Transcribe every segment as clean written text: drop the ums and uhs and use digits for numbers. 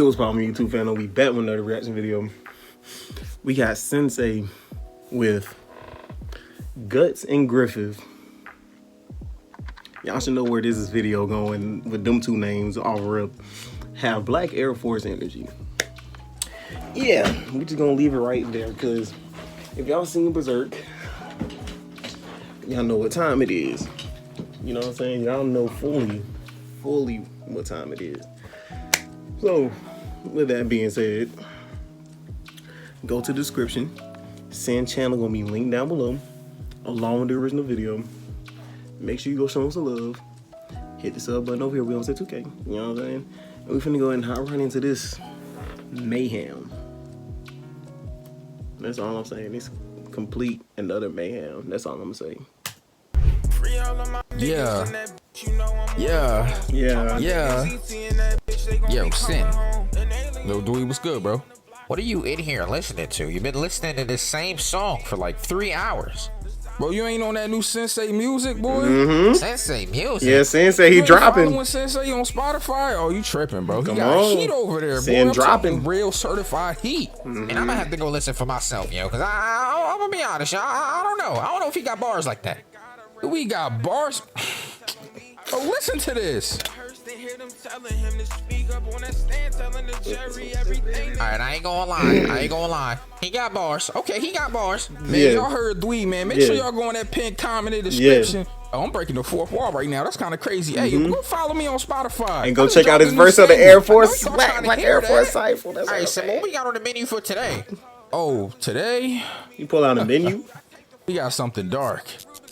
good? What's poppin', YouTube fan? We back with another reaction video. We got Sensei with Guts and Griffith. Y'all should know where this is video going with them two names all rip. Have Black Air Force energy. Yeah, we just gonna leave it right there because if y'all seen Berserk, y'all know what time it is. You know what I'm saying? Y'all know fully what time it is. So, with that being said, go to the description. Send channel gonna be linked down below, along with the original video. Make sure you go show them some love. Hit the sub button over here. We almost at 2K. You know what I'm saying? And we finna go ahead and hop right into this mayhem. That's all I'm saying. It's complete another mayhem. That's all I'm gonna say. Yeah. Yo, Sin. Lil Dewey, what's good, bro? What are you in here listening to? You've been listening to this same song for like 3 hours. Bro, you ain't on that new Sensei music, boy? Sensei music? Yeah, Sensei, he dropping. Following Sensei on Spotify? Oh, you tripping, bro. Come he got on. heat over there, boy. I'm dropping. Real certified heat. And I'm gonna have to go listen for myself, yo, because I'm gonna be honest, y'all. I don't know. I don't know if he got bars like that. We got bars. Oh, listen to this. Alright, I ain't gonna lie. He got bars. Okay, he got bars. Man, y'all heard Dwee, man. Make sure y'all go in that pinned comment in the description. Oh, I'm breaking the fourth wall right now. That's kind of crazy. Hey, go follow me on Spotify. And go check out his verse of the Air Force, Black Air Force Cypher. Alright, so what we got on the menu for today? Oh, today? You pull out a menu? We got something dark.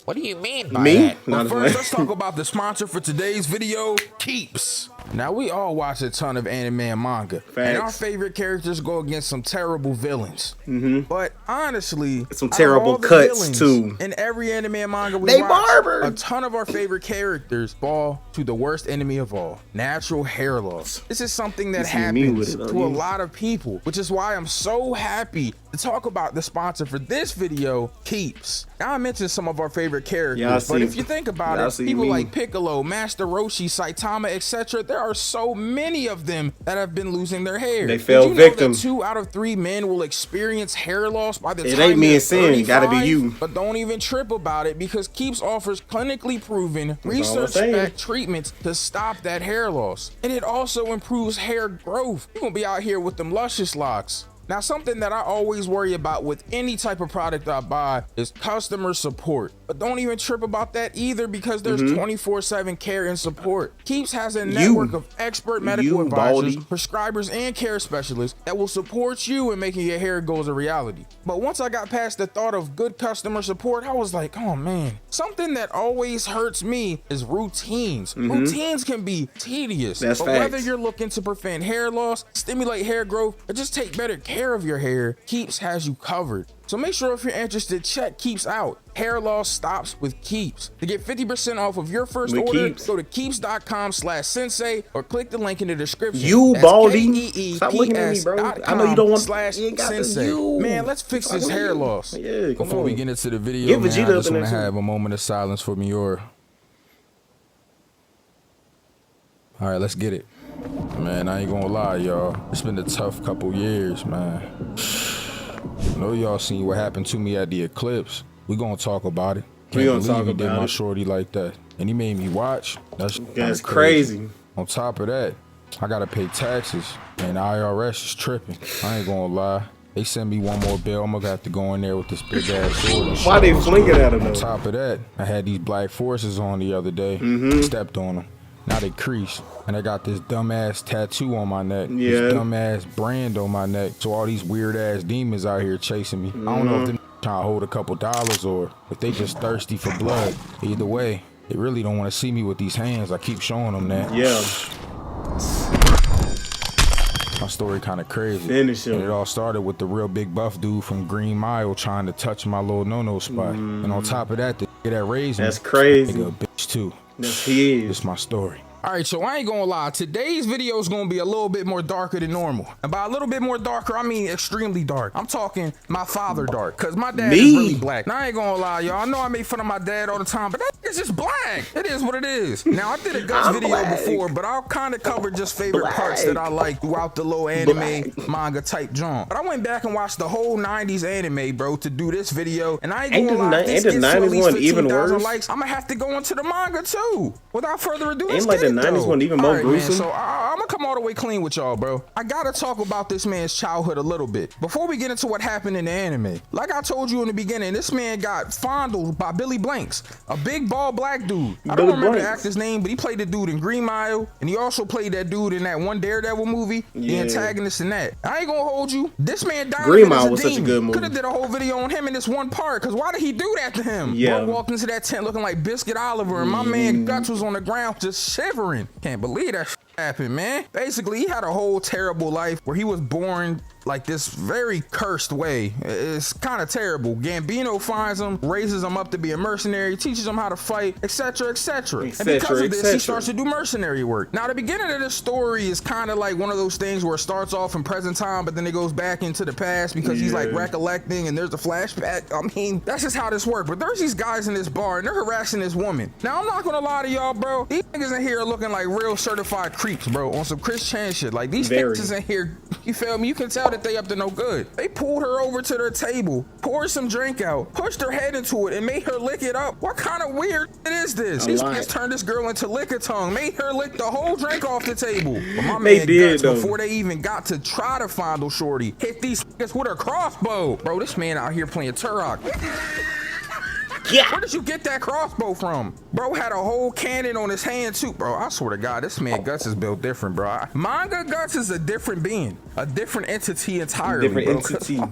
What do you mean by that? But first, let's talk about the sponsor for today's video, Keeps. Now, we all watch a ton of anime and manga. Facts. And our favorite characters go against some terrible villains. But honestly, some terrible cuts too. In every anime and manga we watch, a ton of our favorite characters fall to the worst enemy of all, natural hair loss. This is something that happens to a lot of people, which is why I'm so happy to talk about the sponsor for this video, Keeps. Now, I mentioned some of our favorite characters, but if you think about it, people like Piccolo, Master Roshi, Saitama, etc., there are so many of them that have been losing their hair. They fell victim. 2 out of 3 men will experience hair loss by the time it ain't me and Sin, 35, gotta be you. But don't even trip about it because Keeps offers clinically proven, research-backed treatments to stop that hair loss. And it also improves hair growth. You're gonna be out here with them luscious locks. Now, something that I always worry about with any type of product I buy is customer support. But don't even trip about that either because there's 24/7 care and support. Keeps has a network of expert medical advisors, prescribers, and care specialists that will support you in making your hair goals a reality. But once I got past the thought of good customer support, I was like, oh man, something that always hurts me is routines. Routines can be tedious, but whether you're looking to prevent hair loss, stimulate hair growth, or just take better care of your hair, Keeps has you covered. So make sure if you're interested, check Keeps out. Hair loss stops with Keeps. To get 50% off of your first order, go to keeps.com/sensei or click the link in the description. You baldy. Stop looking at me, bro. I know you don't want /sensei. Man, let's fix this hair loss. Yeah, before we get into the video, man, I just want to have a moment of silence for Miura. All right, let's get it. Man, I ain't gonna lie, y'all. It's been a tough couple years, man. I know y'all seen what happened to me at the eclipse. We gonna talk about it. Can't believe he did my shorty like that. And he made me watch. That's crazy. On top of that, I gotta pay taxes. And the IRS is tripping. I ain't gonna lie. They send me one more bill. I'm gonna have to go in there with this big ass sword. Why they flinging at him though? On top of that, I had these black forces on the other day. Stepped on them. Now they creased, and I got this dumbass tattoo on my neck, this dumbass brand on my neck. So all these weird ass demons out here chasing me. I don't know if they're trying to hold a couple dollars or if they just thirsty for blood. Either way, they really don't want to see me with these hands. I keep showing them that. My story kind of crazy. And it all started with the real big buff dude from Green Mile trying to touch my little no-no spot. And on top of that, the that raised me, that's crazy. nigga a bitch too. Yes, he is. It's my story. All right, so I ain't gonna lie. Today's video is gonna be a little bit more darker than normal. And by a little bit more darker, I mean extremely dark. I'm talking my father dark, cause my dad is really black. Now, I ain't gonna lie, y'all. I know I make fun of my dad all the time, but that is just black. It is what it is. Now, I did a Guts video before, but I'll kind of cover just favorite parts that I like throughout the little anime manga type genre. But I went back and watched the whole 90s anime, bro, to do this video. And I ain't gonna lie, ain't the 90s one even worse? Likes, I'm gonna have to go into the manga too. Without further ado, ain't like the 90s one even more gruesome? Man, so I'm gonna come all the way clean with y'all, bro. I gotta talk about this man's childhood a little bit before we get into what happened in the anime. Like I told you in the beginning, this man got fondled by Billy Blanks, a big bald black dude. I don't remember the actor's name, but he played the dude in Green Mile, and he also played that dude in that one Daredevil movie, the antagonist in that. I ain't gonna hold you. This man died. Green Mile was such a good movie. Could have did a whole video on him in this one part, cause why did he do that to him? Yeah. Bro walked into that tent looking like Biscuit Oliver, and my man Guts was on the ground just shivering. Can't believe that happened, man. Basically, he had a whole terrible life where he was born like this very cursed way. It's kind of terrible. Gambino finds him, raises him up to be a mercenary, teaches him how to fight, etc., etc. And because of this, he starts to do mercenary work. Now, the beginning of this story is kind of like one of those things where it starts off in present time, but then it goes back into the past because he's like recollecting, and there's a flashback. I mean, that's just how this works. But there's these guys in this bar, and they're harassing this woman. Now, I'm not gonna lie to y'all, bro. These niggas in here are looking like real certified creeps, bro, on some Chris Chan shit. Like, these niggas in here, you feel me? You can tell that they up to no good. They pulled her over to their table, poured some drink out, pushed her head into it, and made her lick it up. What kind of weird shit is this? These niggas turned this girl into lick-a-tongue, made her lick the whole drink off the table. But my man Guts, before they even got to try to fondle Shorty, hit these niggas with a crossbow. Bro, this man out here playing Turok. Yeah. Where did you get that crossbow from? Bro had a whole cannon on his hand too. Bro, I swear to God, this man Guts is built different, bro. Manga Guts is a different being, a different entity entirely. Different entity.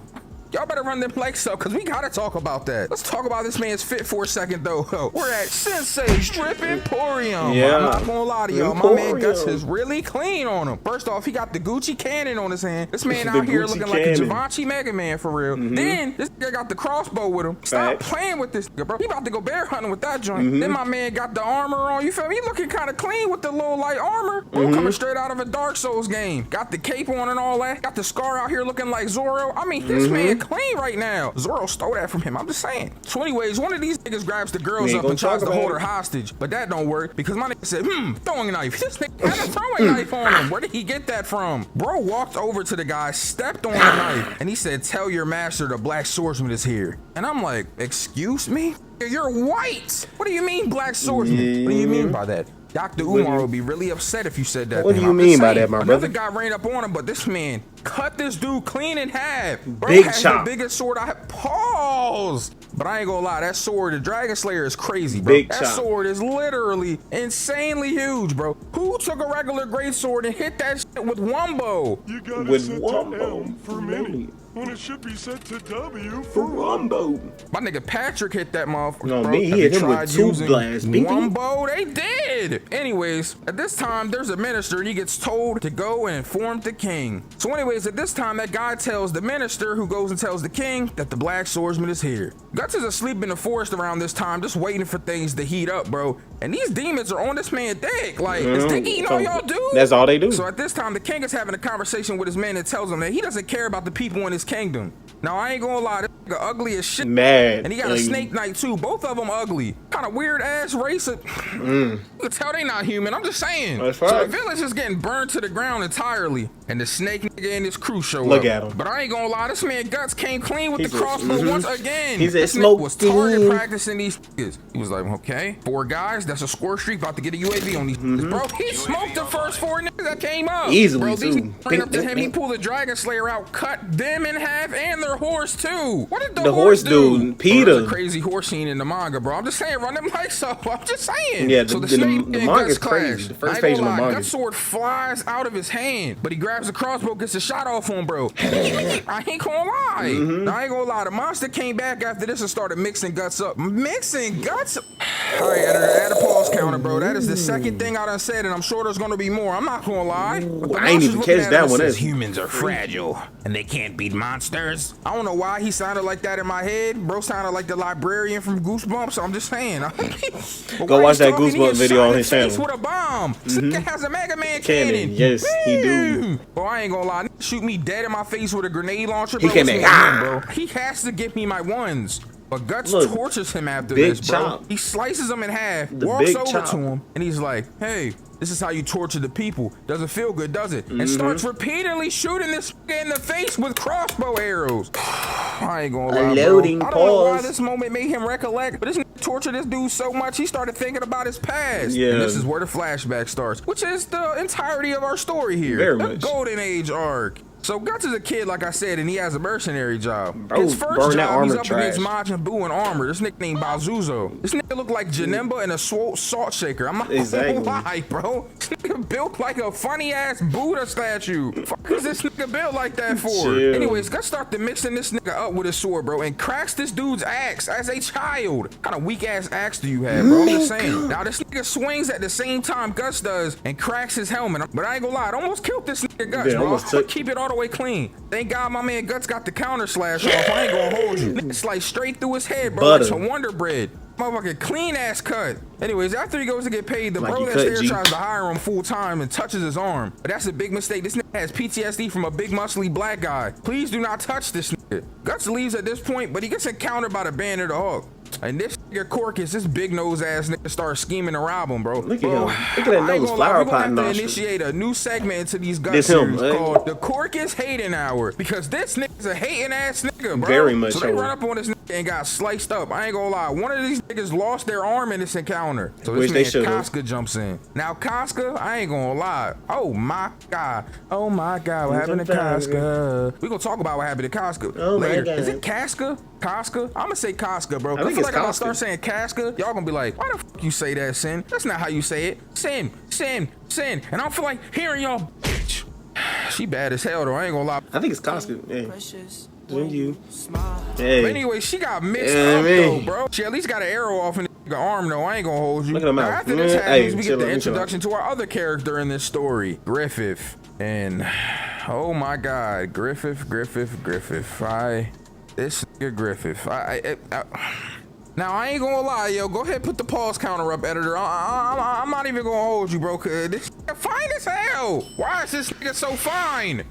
Y'all better run them likes up, because we gotta talk about that. Let's talk about this man's fit for a second, though. We're at Sensei Strip Emporium. I'm not gonna lie to y'all. My man Guts is really clean on him. First off, he got the Gucci cannon on his hand. This man out here looking like a Givenchy Mega Man for real. Then, this nigga got the crossbow with him. Stop playing with this nigga, bro. He about to go bear hunting with that joint. Then my man got the armor on. You feel me? He looking kind of clean with the little light armor. Coming straight out of a Dark Souls game. Got the cape on and all that. Got the scar out here looking like Zoro. I mean, this man clean right now. Zoro stole that from him. I'm just saying. So anyways, one of these niggas grabs the girls up and tries to hold her hostage, but that don't work because my nigga said, throwing a knife. This nigga had a throwing knife on him. Where did he get that from? Bro walked over to the guy, stepped on the knife, and he said, "Tell your master the Black Swordsman is here." And I'm like, excuse me? You're white. What do you mean Black Swordsman? What do you mean by that? Dr. Umar would be really upset if you said that. What do you mean by that, my brother? Another guy ran up on him, but this man cut this dude clean in half. Bro Big has chop. the biggest sword I have. Pause. But I ain't gonna lie, that sword, the Dragon Slayer, is crazy, bro. Big that chop. sword is literally insanely huge, bro. Who took a regular great sword and hit that shit with one bow? You gotta With set one to bow. M for many, when it should be set to W For one bow. My nigga Patrick hit that motherfucker. No, bro. me, he hit him with two blasts. One bow, they did. Anyways, at this time, there's a minister, and he gets told to go and inform the king. So anyways, at this time, that guy tells the minister, who goes and tells the king, that the Black Swordsman is here. Guts is asleep in the forest around this time, just waiting for things to heat up, bro. And these demons are on this man's dick. Like, is dick eating all y'all do? That's all they do. So at this time, the king is having a conversation with his men and tells him that he doesn't care about the people in his kingdom. Now, I ain't gonna lie, this nigga ugly as shit. Mad. And he got a snake knight too. Both of them ugly. Kind of weird ass race. You can tell they not human. I'm just saying. That's so right. the village is getting burned to the ground entirely. And the snake nigga and his crew show up. Look at him. But I ain't gonna lie, this man Guts came clean with the crossbow once again. He said, this nigga was target practicing these niggas. He was like, okay, 4 guys, that's a score streak, about to get a UAV on these niggas. Bro, he smoked the first 4 niggas that came up. Easily, bro, these too. niggas ran up to him, he pulled the Dragon Slayer out, cut them in half and their horse too. What did the horse do? Peter. There's a crazy horse scene in the manga, bro. I'm just saying, run them lights up. I'm just saying. Yeah, so the snake manga and Guts is crazy. clash. The first I ain't page gonna of the lie, manga. Guts' sword flies out of his hand, but he grabs grabs the crossbow, gets a shot off on bro. I ain't gonna lie. I ain't gonna lie. The monster came back after this and started mixing guts up. Mixing guts? All right, editor, add a pause counter, bro. That is the second thing I done said, and I'm sure there's gonna be more. I'm not gonna lie. I ain't even catch that one. Humans are fragile and they can't beat monsters. I don't know why he sounded like that in my head. Bro sounded like the librarian from Goosebumps. I'm just saying. Go watch that Goosebumps video on his channel. With a bomb. This nigga has a Mega Man cannon. Yes, he do. Bro, I ain't gonna lie. Shoot me dead in my face with a grenade launcher. Bro, He came back. bro. He has to give me my ones. But Guts Look, tortures him after big this, bro. chop. He slices him in half, The walks big over chop. to him, and he's like, hey, this is how you torture the people. Doesn't feel good, does it? And starts repeatedly shooting this in the face with crossbow arrows. I ain't gonna lie, bro. Loading I don't know why pause. this moment made him recollect, but this nigga tortured this dude so much he started thinking about his past. Yeah. And this is where the flashback starts, which is the entirety of our story here. Very the much. Golden Age arc. So Guts is a kid, like I said, and he has a mercenary job. Bro, His first burn that job, he's armor up trash. against Majin Buu in armor. This nigga named Bazuzo. This nigga look like Janemba and a swole salt shaker. I'm not Exactly. gonna lie, bro. This nigga built like a funny ass Buddha statue. Fuck is this nigga built like that for? Chill. Anyways, Guts started mixing this nigga up with his sword, bro, and cracks this dude's axe as a child. What kind of weak ass axe do you have, bro? I'm just saying. Now this nigga swings at the same time Guts does and cracks his helmet. But I ain't gonna lie, it almost killed this nigga Guts, Yeah, bro. almost I'll took- keep it all the way clean. Thank God my man Guts got the counter slash off. I ain't gonna hold you. Nigga sliced straight through his head, bro. Butter. Like some Wonder Bread. Motherfucking clean ass cut. Anyways, after he goes to get paid, the Like bro you that's cut, there G. tries to hire him full time and touches his arm. But that's a big mistake. This nigga has PTSD from a big muscly black guy. Please do not touch this nigga. Guts leaves at this point, but he gets encountered by the band of the Hawk. And this nigga Corcus, this big nose ass nigga, starts scheming to rob him, bro. Look at Bro, him. Look at that I ain't nose, gonna lie, flower we gonna pot have to nostril. initiate a new segment into these Guts This him, series eh? called the Corcus Hating Hour, because this nigga's a hating ass nigga, bro. Very much So they so. run up on this nigga and got sliced up. I ain't gonna lie, one of these niggas lost their arm in this encounter. So Which they this man should've. Casca jumps in. Now Casca, I ain't gonna lie. Oh my god. Oh my god, what happened to Casca? We gonna talk about what happened to Casca Oh my later. God. Is it Casca? Casca? I'm gonna say Casca, bro. I I think feel it's like if I Casca. start saying Casca, y'all gonna be like, why the fuck you say that, Sin? That's not how you say it. Sin, Sin, Sin. And I don't feel like hearing y'all, bitch. She bad as hell though, I ain't gonna lie. I think it's Costco. Yeah. Precious. Thank you. Smile. But Hey. anyway, she got mixed Yeah, up man. though, bro. She at least got an arrow off in the arm though. I ain't gonna hold you. Look at him Now, out. after this Hey, happens, we chill get the out, chill introduction to our other character in this story, Griffith. And oh my god, Griffith. This nigga Griffith. Now I ain't gonna lie, yo. Go ahead, put the pause counter up, editor. I'm not even gonna hold you, bro. Cause this nigga fine as hell. Why is this nigga so fine?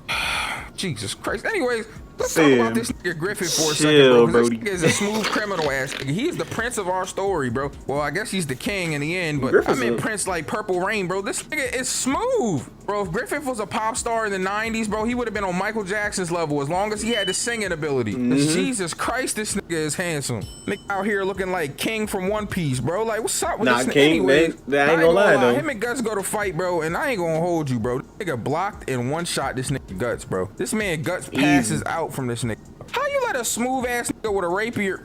Jesus Christ. Anyways, let's talk about this nigga Griffith for a second, bro. 'Cause this Brody. nigga is a smooth criminal ass nigga. He's the prince of our story, bro. Well, I guess he's the king in the end, but Griffith's I mean a- Prince like Purple Rain, bro. This nigga is smooth, bro. If Griffith was a pop star in the 90s, bro, he would have been on Michael Jackson's level as long as he had the singing ability. 'Cause Jesus Christ, this nigga is handsome. Nigga out here looking like King from One Piece, bro. Like, what's up with Nah, this nigga? King, Anyways, man, I ain't gonna lie, though. Him and Guts go to fight, bro, and I ain't gonna hold you, bro. This nigga blocked and one shot this nigga Guts, bro. This man Guts passes out from this nigga. How you let a smooth ass nigga with a rapier?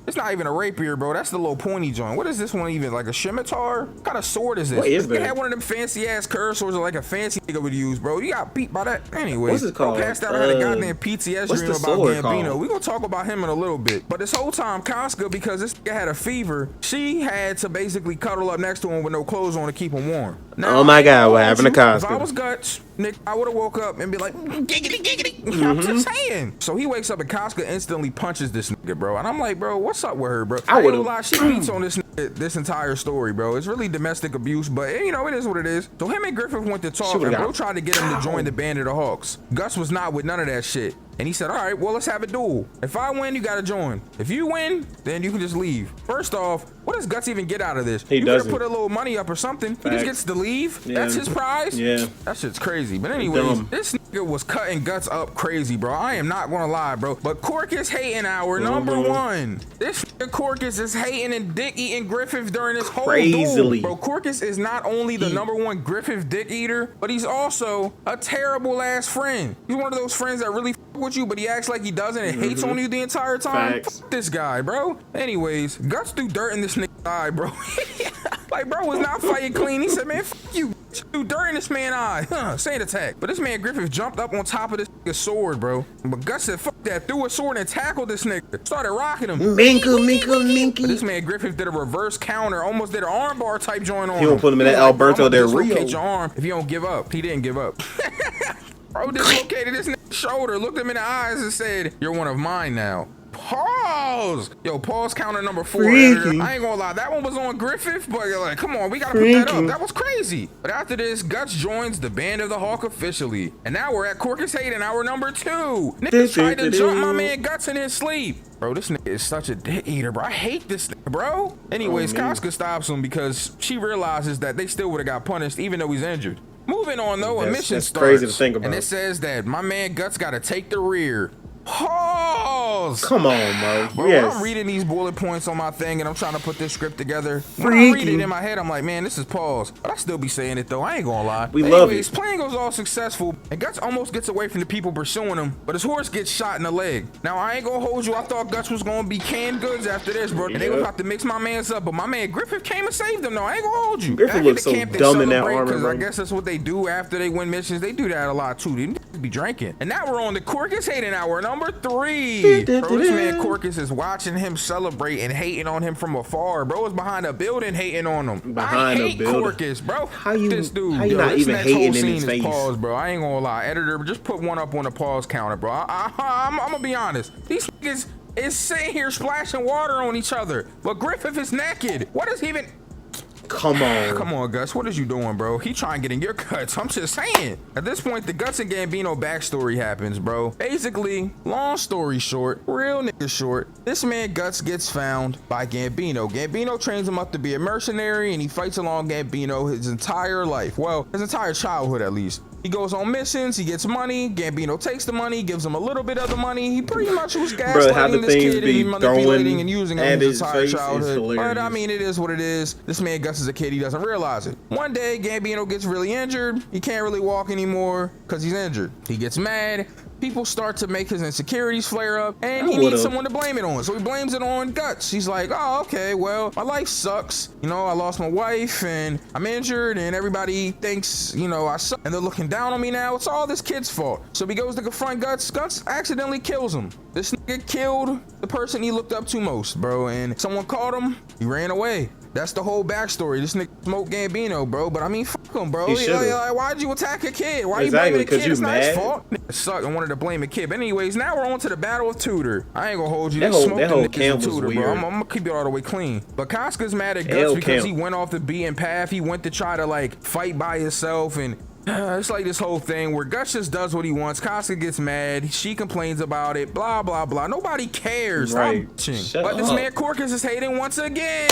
It's not even a rapier, bro. That's the little pointy joint. What is this one even? Like a scimitar? What kind of sword is this? What is They that? had one of them fancy ass curved swords like a fancy nigga would use, bro. You got beat by that. Anyway, What's it called? Passed out. I had a goddamn PTS what's dream the about sword Gambino. called? We gonna talk about him in a little bit. But this whole time, Casca, because this nigga had a fever, she had to basically cuddle up next to him with no clothes on to keep him warm. Now, Oh my God, what I happened to told you, Casca? If I was Guts, Nick, I would have woke up and be like, giggity, giggity. I'm just saying. So he wakes up and Casca instantly punches this nigga, bro. And I'm like, bro, what's up with her, bro? I ain't would've- gonna lie, she beats on this nigga this entire story, bro. It's really domestic abuse, but you know, it is what it is. So him and Griffith went to talk, would've and bro got- tried to get him to join the band of the Hawks. Gus was not with none of that shit. And he said, all right, well, let's have a duel. If I win, you gotta join. If you win, then you can just leave. First off, what does Guts even get out of this? He you could have doesn't. put a little money up or something. He Facts. just gets to leave. Yeah. That's his prize. Yeah. That shit's crazy. But anyways, Dumb. this nigga was cutting Guts up crazy, bro. I am not gonna lie, bro. But Corcus hating hour number one. This nigga Corcus is hating and dick eating Griffith during this whole Crazily. duel. Bro, Corcus is not only the number one Griffith dick eater, but he's also a terrible ass friend. He's one of those friends that really fuck with you, but he acts like he doesn't and hates on you the entire time. Facts. Fuck this guy, bro. Anyways, Guts threw dirt in this nigga's eye, bro. Like, bro was not fighting clean. He said, man, fuck you. You dirt in this man's eye. Sand attack. But this man Griffith jumped up on top of this nigga's sword, bro. But Guts said, fuck that. Threw a sword and tackled this nigga. Started rocking him. Minky. But this man Griffith did a reverse counter. Almost did an arm bar type joint on him. He won't put him in that Alberto Del Rio. Dislocate your arm if you don't give up. He didn't give up. Bro dislocated this nigga's shoulder, looked him in the eyes and said, you're one of mine now. Pause. Yo, pause counter number 4. Editor. I ain't gonna lie, that one was on Griffith, but like, come on, we gotta put that up. That was crazy. But after this, Guts joins the Band of the Hawk officially. And now we're at Corcus Hayden, hour number 2. Niggas tried to jump my man Guts in his sleep. Bro, this nigga is such a dick eater, bro. I hate this nigga, bro. Anyways, Casca stops him because she realizes that they still would have got punished even though he's injured. Moving on though, a mission starts. Crazy to think about. And it says that my man Guts gotta take the rear. Pause. Come on, bro. Bro, yes. when I'm reading these bullet points on my thing and I'm trying to put this script together, when I read it in my head, I'm like, man, this is pause. But I still be saying it though. I ain't gonna lie. Anyways, plan goes all successful and Guts almost gets away from the people pursuing him, but his horse gets shot in the leg. Now I ain't gonna hold you. I thought Guts was gonna be canned goods after this, bro. And they was about to mix my mans up, but my man Griffith came and saved him. No, I ain't gonna hold you. Griffith looks so dumb in that armor, because bro. I guess that's what they do after they win missions. They do that a lot too. They be drinking. And now we're on the Corcus Hayden hour number 3. Bro, this man Corcus is watching him celebrate and hating on him from afar. Bro is behind a building hating on him. I hate Corcus, bro. How you this dude? How you not even hating in his face? Pause, bro. I ain't gonna lie. Editor, just put one up on the pause counter, bro. I'm gonna be honest. These niggas is sitting here splashing water on each other, but Griffith is naked. What is he even? Come on, Gus. What is you doing, bro? He trying to get in your cuts. I'm just saying. At this point, the Guts and Gambino backstory happens, bro. Basically, long story short, real nigga short, this man Guts gets found by Gambino. Gambino trains him up to be a mercenary, and he fights along Gambino his entire life. Well, his entire childhood, at least. He goes on missions, he gets money, Gambino takes the money, gives him a little bit of the money. He pretty much was gaslighting this kid and manipulating and using him his entire childhood. But I mean, it is what it is. This man Gus is a kid, he doesn't realize it. One day, Gambino gets really injured. He can't really walk anymore because he's injured. He gets mad. People start to make his insecurities flare up, and he needs someone to blame it on. So he blames it on Guts. He's like, oh, okay, well, my life sucks. You know, I lost my wife, and I'm injured, and everybody thinks, you know, I suck, and they're looking down on me now. It's all this kid's fault. So he goes to confront Guts. Guts accidentally kills him. This nigga killed the person he looked up to most, bro, and someone caught him. He ran away. That's the whole backstory. This nigga smoked Gambino, bro. But I mean, fuck him, bro. Like, why'd you attack a kid? Why you blaming a kid? It's not his fault. Nigga sucked and wanted to blame a kid. But anyways, now we're on to the Battle of Tudor. I ain't gonna hold you. They smoked the niggas in Tudor, bro. I'm gonna keep it all the way clean. But Casca's mad at Guts because he went off the beaten path. He went to try to like fight by himself, and it's like this whole thing where Guts just does what he wants. Casca gets mad. She complains about it. Blah, blah, blah. Nobody cares. Right. But this man Corcus is hating once again.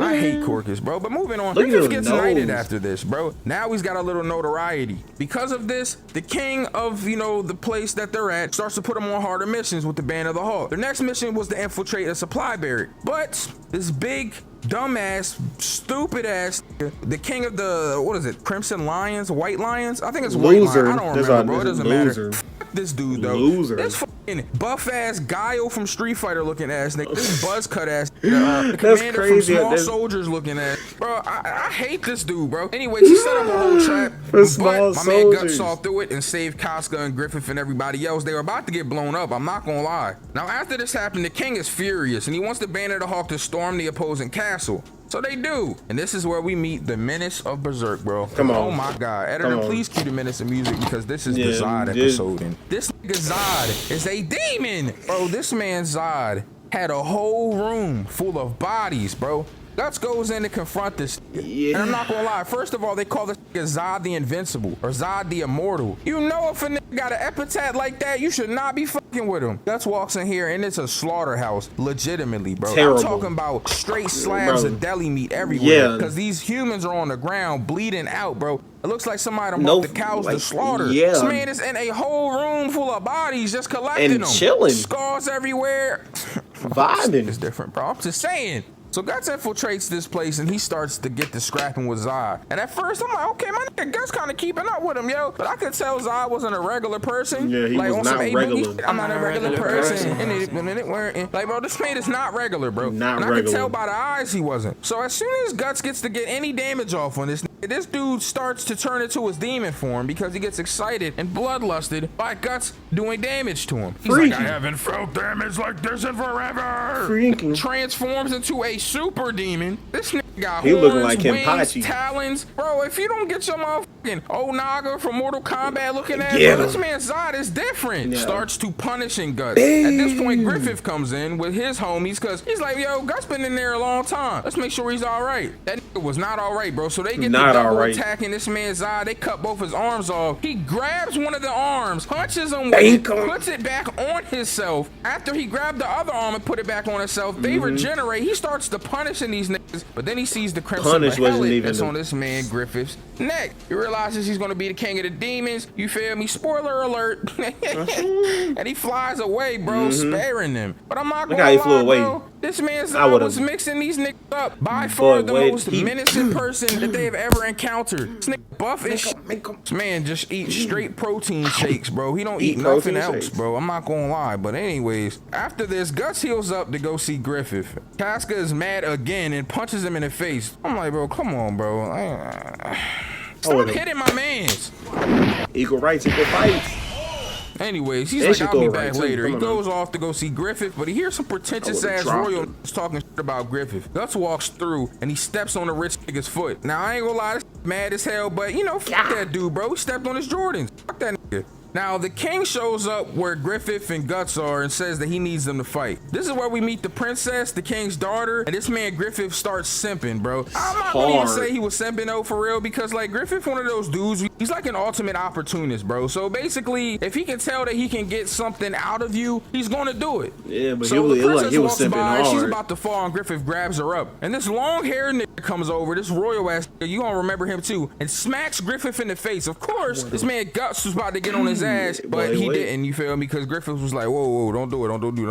I hate Corcus, bro. But moving on. Griffith gets knighted after this, bro. Now he's got a little notoriety. Because of this, the king of, you know, the place that they're at starts to put them on harder missions with the Band of the Hawk. Their next mission was to infiltrate a supply barrack. But this big dumbass, stupid ass, the king of the, what is it, Crimson Lions, White Lions? I think it's White Lions. I don't remember, bro. It doesn't matter. This dude though, this fucking buff ass Guile from Street Fighter looking ass nigga, this buzz cut ass, the commander from Small Soldiers looking ass, bro. I hate this dude, bro. Anyways, he set up a whole trap, but my man Guts saw through it and saved Casca and Griffith and everybody else. They were about to get blown up. I'm not gonna lie. Now after this happened, the king is furious and he wants the Band of the Hawk to storm the opposing castle. So they do. And this is where we meet the menace of Berserk, bro. Come on. Oh my God. Editor, please cue the menace of music because this is the Zod episode. And this nigga Zod is a demon. Bro, this man Zod had a whole room full of bodies, bro. Guts goes in to confront this. And I'm not gonna lie. First of all, they call this nigga Zod the Invincible or Zod the Immortal. You know, if a nigga got an epithet like that, you should not be fucking with him. Guts walks in here and it's a slaughterhouse, legitimately, bro. Terrible. I'm talking about straight slabs of deli meat everywhere. Because these humans are on the ground bleeding out, bro. It looks like somebody brought the cows to slaughter. This man is in a whole room full of bodies just collecting them. Chilling. Scars everywhere. Vibing. It's different, bro. I'm just saying. So Guts infiltrates this place and he starts to get to scrapping with Zod. And at first I'm like, okay, my nigga Guts kind of keeping up with him, yo. But I could tell Zod wasn't a regular person. Yeah, he like, was on not some regular. I'm not a regular person. Like, bro, this man is not regular, bro. Not and regular. I could tell by the eyes he wasn't. So as soon as Guts gets to get any damage off on this dude starts to turn into his demon form because he gets excited and bloodlusted by Guts doing damage to him. He's like, I haven't felt damage like this in forever. Freaking. Transforms into a super demon. This nigga got He horns, looking like wings, Kenpachi. talons. Bro, if you don't get your motherfucking Onaga from Mortal Kombat looking at Yeah. bro, this man's Zod is different. Yeah. Starts to punishing Guts. At this point, Griffith comes in with his homies because he's like, yo, Guts been in there a long time. Let's make sure he's all right. That nigga was not all right, bro. So they get the double attacking this man's Zod. They cut both his arms off. He grabs one of the arms, punches him with it, puts it back on himself. After he grabbed the other arm and put it back on himself, they regenerate. He starts to punishing these niggas, but then he sees the crimson helmet that's on this man Griffith's neck. He realizes he's gonna be the king of the demons. You feel me? Spoiler alert. And he flies away, bro, sparing them. But I'm not gonna lie, bro. This man's was mixing these niggas up. By far the most menacing person that they have ever encountered. This nigga buff as shit. This man just eats straight protein shakes, bro. He don't eat nothing else, bro. I'm not gonna lie. But anyways, after this, Guts heals up to go see Griffith. Casca is mad again and punches him in the face. I'm like, bro, come on, bro. Stop hitting my mans. Equal rights, equal fights. Anyways, he's like, I'll be back later. He goes off to go see Griffith, but he hears some pretentious ass royals talking shit about Griffith. Guts walks through and he steps on the rich nigga's foot. Now, I ain't gonna lie, this mad as hell, but you know, fuck that dude, bro. He stepped on his Jordans. Fuck that nigga. Now, the king shows up where Griffith and Guts are and says that he needs them to fight. This is where we meet the princess, the king's daughter, and this man Griffith starts simping, bro. I'm not gonna even say he was simping though, for real, because like Griffith, one of those dudes, he's like an ultimate opportunist, bro. So basically, if he can tell that he can get something out of you, he's gonna do it. Yeah, but so he was simping hard. She's about to fall and Griffith grabs her up. And this long-haired nigga comes over, this royal ass nigga, you gonna remember him too, and smacks Griffith in the face. Of course, this man Guts was about to get on his ass, but he didn't, you feel me? Because Griffith was like, whoa, don't do it, don't do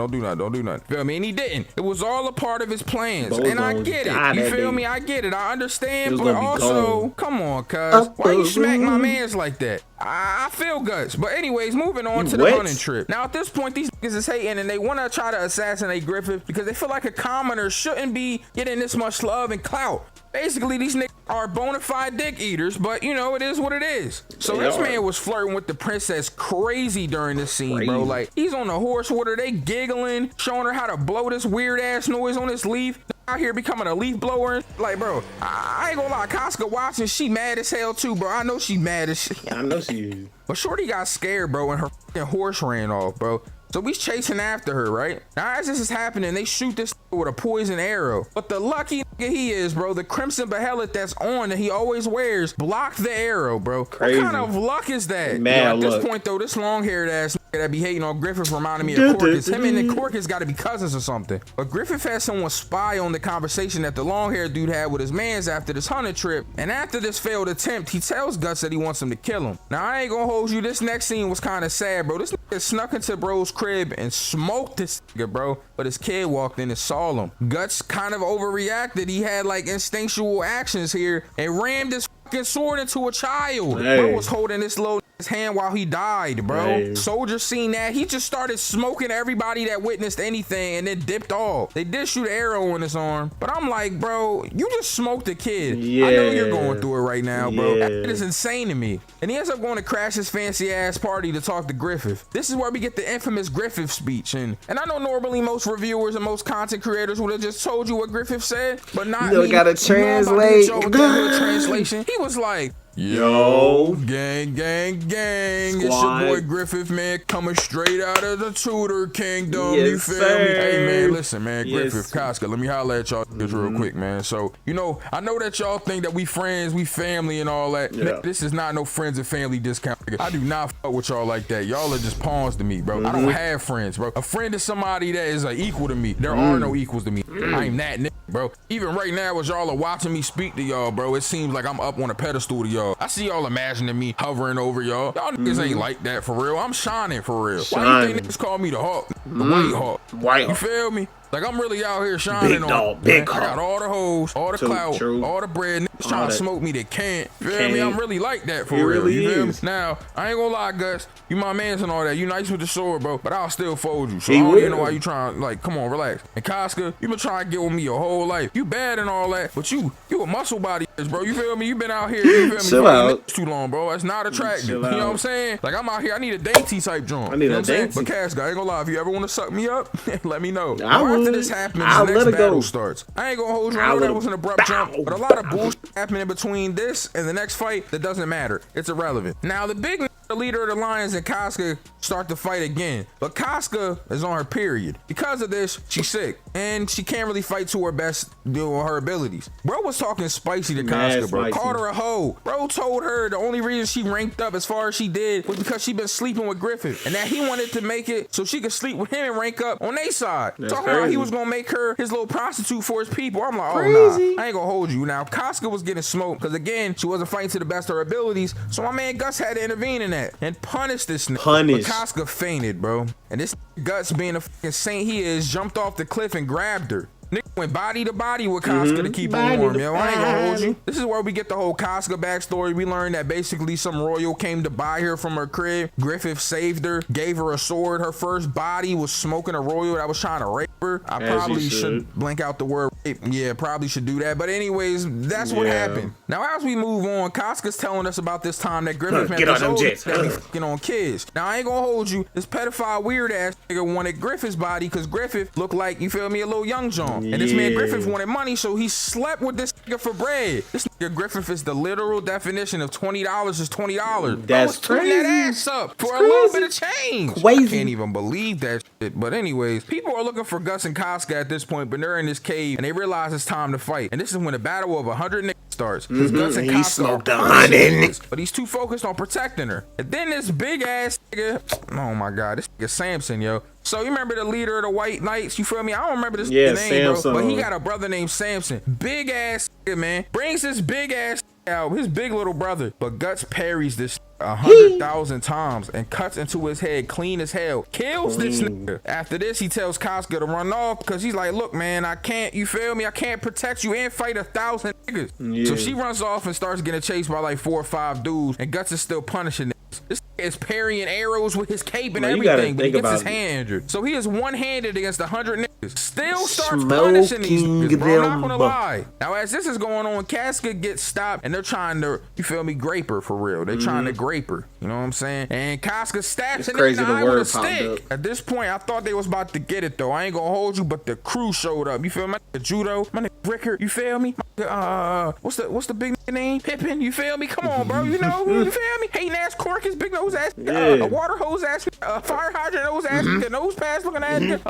nothing. Feel me? And he didn't. It was all a part of his plans. And I get it. You feel me? I get it. I understand. But also, come on, cuz. Why you smack my mans like that? I feel Guts. But anyways, moving on to the hunting trip. Now, at this point, these niggas is hating and they want to try to assassinate Griffith because they feel like a commoner shouldn't be getting this much love and clout. Basically, these niggas are bona fide dick eaters, but you know, it is what it is. So this man was flirting with the princess crazy during this scene, bro. Like, he's on the horse with her, they giggling, showing her how to blow this weird ass noise on this leaf. Out here becoming a leaf blower. Like, bro, I ain't gonna lie, Casca watching, she mad as hell too, bro. I know she mad as shit. I know she is. But Shorty got scared, bro, and her fucking horse ran off, bro. So he's chasing after her, right? Now, as this is happening, they shoot this with a poison arrow. But the lucky nigga he is, bro, the crimson behelit that's on that he always wears blocked the arrow, bro. Crazy. What kind of luck is that? At this point, though, this long-haired ass nigga that be hating on Griffith reminded me of Corcus. Him and the Corcus got to be cousins or something. But Griffith had someone spy on the conversation that the long-haired dude had with his mans after this hunting trip. And after this failed attempt, he tells Guts that he wants him to kill him. Now, I ain't gonna hold you. This next scene was kind of sad, bro. This nigga snuck into bro's crib and smoked this nigga, bro. But his kid walked in and saw him. Guts kind of overreacted. He had like instinctual actions here and rammed his fucking sword into a child. Bro was holding this little his hand while he died, bro. Soldier seen that. He just started smoking everybody that witnessed anything and then dipped off. They did shoot an arrow in his arm, but I'm like, bro, you just smoked a kid. I know you're going through it right now, bro. That is insane to me. And he ends up going to crash his fancy ass party to talk to Griffith. This is where we get the infamous Griffith speech. And I know normally most reviewers and most content creators would have just told you what Griffith said, but not me. You gotta translate. Translation. He was like, yo, gang, it's your boy Griffith, man, coming straight out of the Tudor Kingdom. You feel me? Hey, man, listen, man, Griffith, Casca, let me holler at y'all real quick, man. So, you know, I know that y'all think that we friends, we family and all that. Man, this is not no friends and family discount. I do not fuck with y'all like that. Y'all are just pawns to me, bro. I don't have friends, bro. A friend is somebody that is equal to me. There are no equals to me. I ain't that nigga, bro. Even right now, as y'all are watching me speak to y'all, bro, it seems like I'm up on a pedestal to y'all. I see y'all imagining me hovering over y'all. Y'all niggas ain't like that for real. I'm shining for real. Why you think niggas call me the Hawk? The White Hawk. You feel me? Like, I'm really out here shining Big on dog, it, big man. I got all the hoes, all the clout, true. all the bread. Niggas trying to smoke me, they can't. You feel me? I'm really like that for It real. really You feel me? is. Now, I ain't gonna lie, Gus. You my mans and all that. You nice with the sword, bro. But I'll still fold you. So I don't even know why you trying, like, come on, relax. And Casca, you been trying to get with me your whole life. You bad and all that, but you a muscle body, bro. You feel me? You been out here, you feel me? Chill out. Too long, bro. That's not attractive. Chill You know what I'm out. saying? Like, I'm out here. I need a dainty type joint. I need you know a what I'm saying? dainty. But Casca, I ain't gonna lie. If you ever want to suck me up, let me know. I After would. this happens, I'll the let next it go. battle starts. I ain't gonna hold you. I know that was an abrupt jump, but a lot of bullshit happening between this and the next fight that doesn't matter. It's irrelevant. Now, the leader of the Lions and Casca start to fight again, but Casca is on her period. Because of this, she's sick and she can't really fight to her best, doing her abilities. Bro was talking spicy to Casca, bro. Spicy. Called her a hoe. Bro told her the only reason she ranked up as far as she did was because she been sleeping with Griffith, and that he wanted to make it so she could sleep with him and rank up on their side. That's Talking about crazy. he was gonna make her his little prostitute for his people. I'm like, Crazy. oh nah, I ain't gonna hold you. Now Casca was getting smoked because again she wasn't fighting to the best of her abilities, so my man Gus had to intervene in that and punish this nigga. Punish. But Casca fainted, bro, and this Guts, being the fucking saint he is, jumped off the cliff and grabbed her. Nigga went body to body with Casca to keep her warm, yo. I ain't gonna hold you. This is where we get the whole Casca backstory. We learned that basically some royal came to buy her from her crib. Griffith saved her, gave her a sword. Her first body was smoking a royal that was trying to rape her. I As probably he should blank out the word rape. Yeah, probably should do that. But anyways, that's what happened. Now, as we move on, Casca's telling us about this time that Griffith met Get this on them old jets. that be fucking on kids. Now, I ain't gonna hold you. This pedophile weird ass nigga wanted Griffith's body because Griffith looked like, you feel me, a little young John. And this man Yeah. Griffith wanted money, so he slept with this nigga for bread. This nigga Griffith is the literal definition of $20 is $20. That's putting that crazy. ass up for That's a little crazy. bit of change. Crazy. I can't even believe that shit. But anyways, people are looking for Gus and Casca at this point, but they're in this cave and they realize it's time to fight. And this is when the battle of 100 niggas starts. Because Gus and He Casca are smoked a punishing 100. niggas, but he's too focused on protecting her. And then this big ass nigga, oh my god, this nigga Samson, yo. So you remember the leader of the White Knights? You feel me? I don't remember this nigga name, Samson. bro. But he got a brother named Samson. Big ass nigga, man. Brings this big ass out, his big little brother. But Guts parries this 100,000 times and cuts into his head clean as hell. Kills this nigga. After this, he tells Casca to run off because he's like, look, man, I can't, you feel me? I can't protect you and fight 1,000 niggas. Yeah. So she runs off and starts getting chased by like 4 or 5 dudes, and Guts is still punishing niggas. This nigga is parrying arrows with his cape and Man, you gotta everything, but he think gets his about it. hand injured. So he is one-handed against 100 niggas. Still starts punishing these niggas, bro. I'm not gonna lie. Now, as this is going on, Casca gets stopped, and they're trying to, you feel me, grape her for real. They're trying to grape her. You know what I'm saying? And Casca stabs him in crazy the the eye with a word popped stick. up. At this point, I thought they was about to get it, though. I ain't gonna hold you, but the crew showed up. You feel me? My nigga Judo, my nigga Rickard, you feel me? My nigga, what's the big nigga name? Pippin, you feel me? Come on, bro. You know, you feel me? Hating ass Corkus, big nose ass, a water hose ass, fire hydrant nose ass, nose pass looking ass,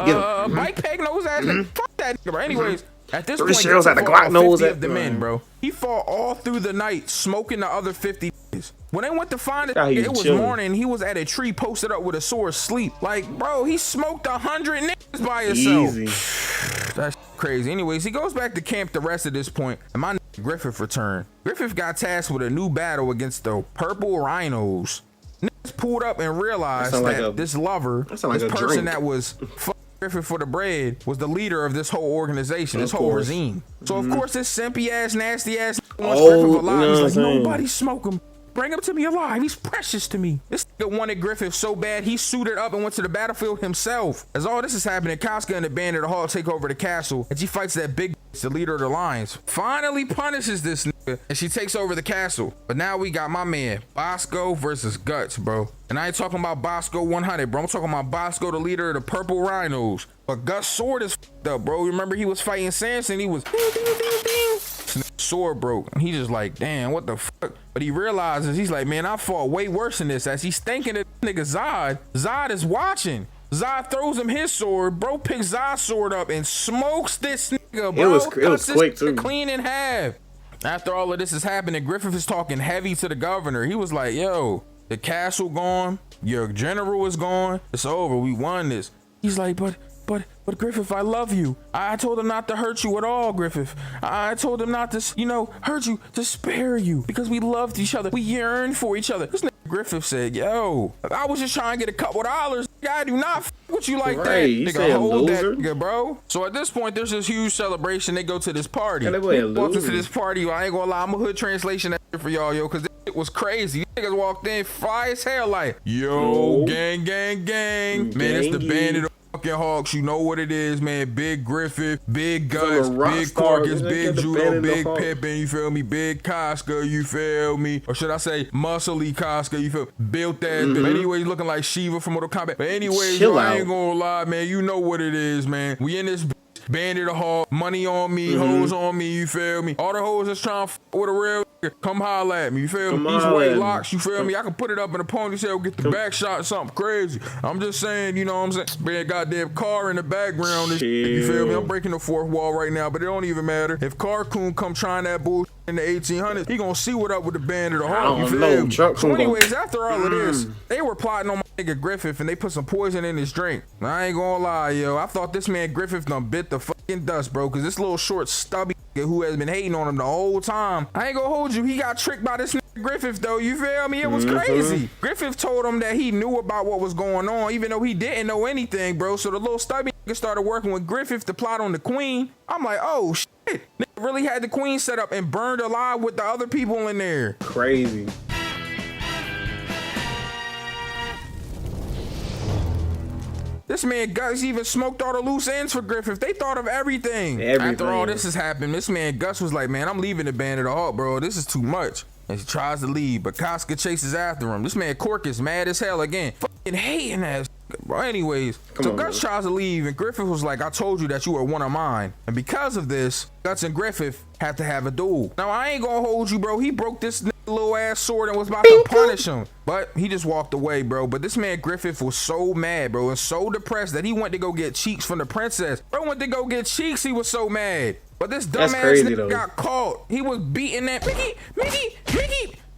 bike peg nose ass. Fuck that nigga, bro. Anyways, at this point, shells at the he fought Glock all nose 50 at of the men, bro. He fought all through the night, smoking the other 50 niggas. When they went to find it, He it was chilling. morning. He was at a tree posted up with a sword, sleep. Like, bro, he smoked 100 niggas by himself. Easy. That's crazy. Anyways, he goes back to camp the rest of this point, and my nigga Griffith returned. Griffith got tasked with a new battle against the Purple Rhinos. Niggas pulled up and realized That that, sound like a- this lover, that sound like this a person drink. that was Griffith for the bread, was the leader of this whole organization, this whole course. regime. So of course this simpy ass, nasty ass nigga wants Oh, Griffith you know alive. what He's I'm like, saying? nobody smoke him. Bring him to me alive. He's precious to me. This nigga wanted Griffith so bad he suited up and went to the battlefield himself. As all this is happening, Casca and the band of the Hall take over the castle, and she fights that big bitch, the leader of the Lions. Finally punishes this nigga, and she takes over the castle. But now we got my man Bosco versus Guts, bro. And I ain't talking about Bosco 100, bro. I'm talking about Bosco, the leader of the Purple Rhinos. But Gus' sword is fucked up, bro. Remember he was fighting Samson. He was sword broke, and he just like, damn, what the fuck? But he realizes, he's like, man, I fought way worse than this. As he's thinking that nigga Zod is watching. Zod throws him his sword. Bro picks Zod's sword up and smokes this nigga, bro. It was Cuts this quick, nigga too. clean in half. After all of this is happening, Griffith is talking heavy to the governor. He was like, yo, the castle gone, your general is gone, it's over, we won this. He's like, but Griffith, I love you. I told him not to hurt you at all, Griffith. I told him not to, hurt you, to spare you, because we loved each other. We yearned for each other. This nigga Griffith said, yo, I was just trying to get a couple dollars. I do not f with you like Right, you that. say Nigga, a hold loser? that nigga, bro. So at this point, there's this huge celebration. They go to this party. And that boy a Walked into loser. this party. I ain't gonna lie, I'm a hood translation that shit for y'all, yo, because this shit was crazy. These niggas walked in fly as hell like, yo, gang, gang, gang. Man, it's the Gangy. Bandit of fucking Hawks. You know what it is, man. Big Griffith, big Guts, a rock big star. Corcus, Look big at the Judo, Bandit of big Hawks. Pippin, you feel me? Big Casca, you feel me? Or should I say muscly Casca, you feel me? Built that. But anyways, looking like Shiva from Mortal Kombat. But anyways, Chill yo, I out. ain't gonna lie, man. You know what it is, man. We in this Bandit of Hawk, money on me, hoes on me, you feel me? All the hoes that's trying to f with a real nigga, come holler at me, you feel me? These holler white at me. locks, you feel me? I can put it up in a ponytail, get the back shot, something crazy. I'm just saying, you know what I'm saying? Bring a goddamn car in the background, this shit, you feel me? I'm breaking the fourth wall right now, but it don't even matter. If Carcoon come trying that bullshit in the 1800s, he gonna see what up with the Bandit of Hawk, you don't feel know. me? Chuck So gonna go- anyways, after all of this, they were plotting on my nigga Griffith and they put some poison in his drink. I ain't gonna lie, yo. I thought this man Griffith done bit the fucking dust, bro, because this little short stubby nigga who has been hating on him the whole time. I ain't gonna hold you. He got tricked by this nigga Griffith, though. You feel me? It was crazy. Griffith told him that he knew about what was going on, even though he didn't know anything, bro. So the little stubby nigga started working with Griffith to plot on the queen. I'm like, oh, shit. Nigga really had the queen set up and burned alive with the other people in there. Crazy. This man Gus even smoked all the loose ends for Griffith. They thought of everything. After all this has happened, this man Gus was like, man, I'm leaving the Bandit of Hawk, bro. This is too much. And he tries to leave, but Casca chases after him. This man Cork is mad as hell again. Fucking hating ass. Bro, anyways, so Guts tries to leave, and Griffith was like, I told you that you were one of mine. And because of this, Guts and Griffith had to have a duel. Now, I ain't gonna hold you, bro. He broke this little ass sword and was about to punish him. But he just walked away, bro. But this man Griffith was so mad, bro, and so depressed that he went to go get cheeks from the princess. Bro went to go get cheeks. He was so mad. But this dumbass nigga though. got caught. He was beating that Mickey.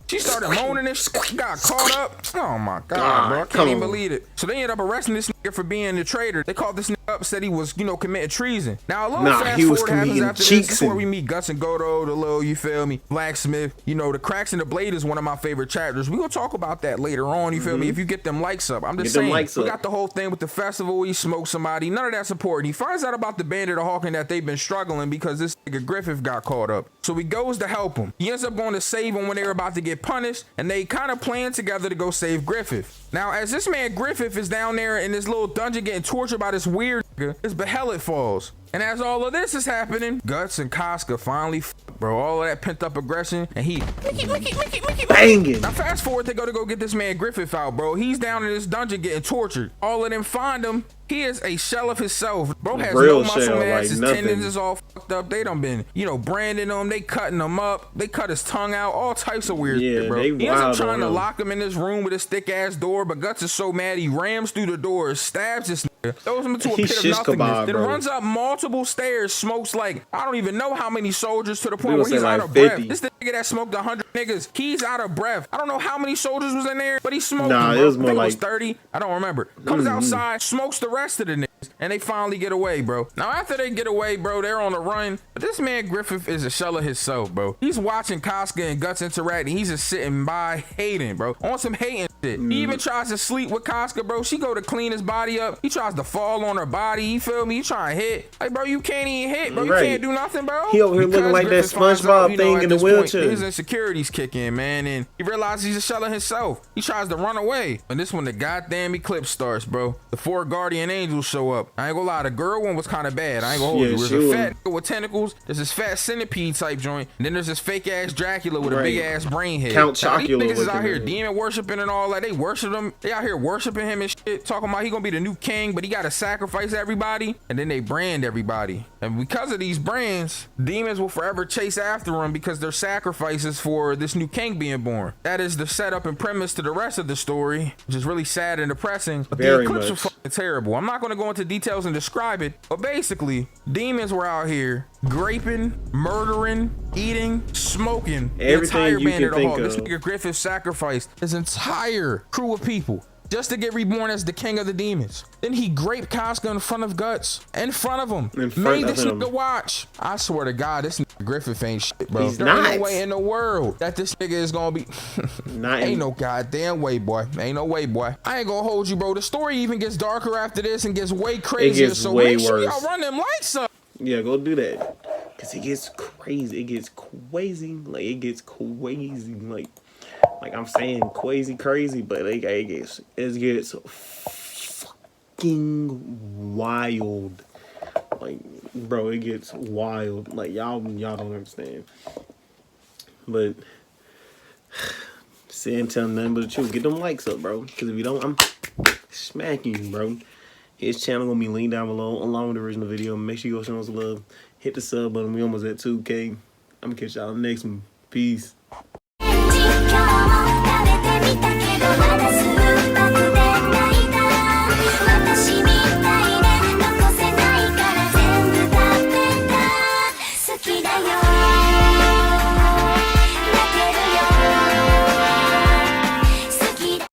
She started moaning and shit, got caught up. Oh my God, bro. I can't even believe it. So they ended up arresting this nigga for being the traitor. They called this nigga up, said he was, you know, committing treason. Now, a little fast he was forward happens committing after this. This is where we meet Guts and Godo, the little, you feel me, blacksmith. You know, the cracks in the blade is one of my favorite chapters. We gonna talk about that later on, you feel me, if you get them likes up. I'm just saying, we got the whole thing with the festival. He smoked somebody. None of that's important. He finds out about the Bandit of Hawk and that they've been struggling because this nigga Griffith got caught up. So he goes to help him. He ends up going to save him when they were about to get punished, and they kind of plan together to go save Griffith. Now, as this man Griffith is down there in this little dungeon getting tortured by this weird nigga, his behelit falls. And as all of this is happening, Guts and Casca finally bro, all of that pent up aggression, and he banging. Now fast forward, they go get this man Griffith out, bro. He's down in this dungeon getting tortured. All of them find him. He is a shell of himself. Bro has no muscle mass. His tendons is all fucked up. They done been, you know, branding him. They cutting him up. They cut his tongue out. All types of weird shit, bro. He ends up trying to lock him in this room with his thick ass door, but Guts is so mad he rams through the door, stabs this nigga, throws him into a pit of nothingness, then runs up multiple stairs, smokes like I don't even know how many soldiers to the point where he's out of breath. This the nigga that smoked 100 niggas. He's out of breath. I don't know how many soldiers was in there, but he smoked. Nah, it was more like 30. I don't remember. Comes outside, smokes the rest of the niggas, and they finally get away, bro. Now after they get away, bro, they're on the run. But this man Griffith is a shell of himself, bro. He's watching Casca and Guts interact, and he's just sitting by hating, bro, on some hating shit. He even tries to sleep with Casca, bro. She go to clean his body up. He tries to fall on her body. You feel me? He trying to hit. Like, bro, you can't even hit, bro. You can't do nothing, bro. He over here looking like that SpongeBob thing in the wheelchair. His insecurities kick in, man, and he realizes he's a shell of himself. He tries to run away, and this when the goddamn eclipse starts, bro. The 4 guardian angels show up. I ain't gonna lie, the girl one was kind of bad. I ain't gonna hold you. There's a fat nigga with tentacles. There's this fat centipede type joint, and then there's this fake ass Dracula with a big ass brain head. Count Chocula. These niggas is out here demon worshiping and all that. They worship him. They out here worshiping him and shit, talking about he gonna be the new king, but he gotta sacrifice everybody, and then they brand everybody. And because of these brands, demons will forever chase after him because they're sacrifices for this new king being born. That is the setup and premise to the rest of the story, which is really sad and depressing. But the eclipse was fucking terrible. I'm not gonna go into details and describe it, but basically, demons were out here graping, murdering, eating, smoking the entire Bandit of Hawk. This nigga Griffith sacrificed his entire crew of people just to get reborn as the king of the demons. Then he raped Casca in front of Guts, in front of him, made this nigga watch. I swear to God, this nigga Griffith ain't shit, bro. He's there not. ain't no way in the world that this nigga is gonna be. Ain't no goddamn way, boy. Ain't no way, boy. I ain't gonna hold you, bro. The story even gets darker after this and gets way crazier. gets so way make sure worse. y'all run them lights up. Yeah, go do that. Cause it gets crazy. It gets crazy. Like it gets crazy. Like I'm saying crazy, but it gets fucking wild. Like, bro, it gets wild. Like y'all don't understand. But saying tell nothing but the truth. Get them likes up, bro. Cause if you don't, I'm smacking you, bro. His channel gonna be linked down below along with the original video. Make sure you go show us love. Hit the sub button. We almost at 2K. I'm gonna catch y'all next one. Peace.